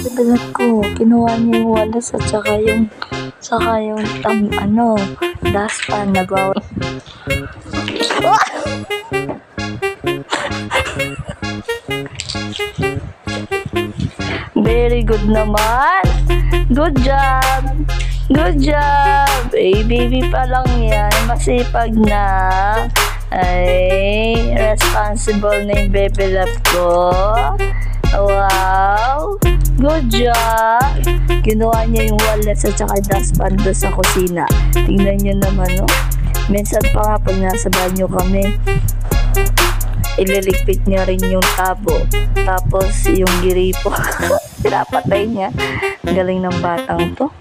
Bibilat ko, kinuha niya yung walas at saka yung dustpan nagawa. Very good naman. Good job. Good job. Baby pa lang yan. Masipag na. Ay, responsible na yung baby love ko. Wow. Good job. Kinuha niya yung wallet at saka dustpan doon sa kusina. Tingnan niyo naman, no? Minsan pa nga pag nasa banyo kami, ililigpit niya rin yung tabo. Tapos yung giripo, pinapatay niya. Galing ng batang to.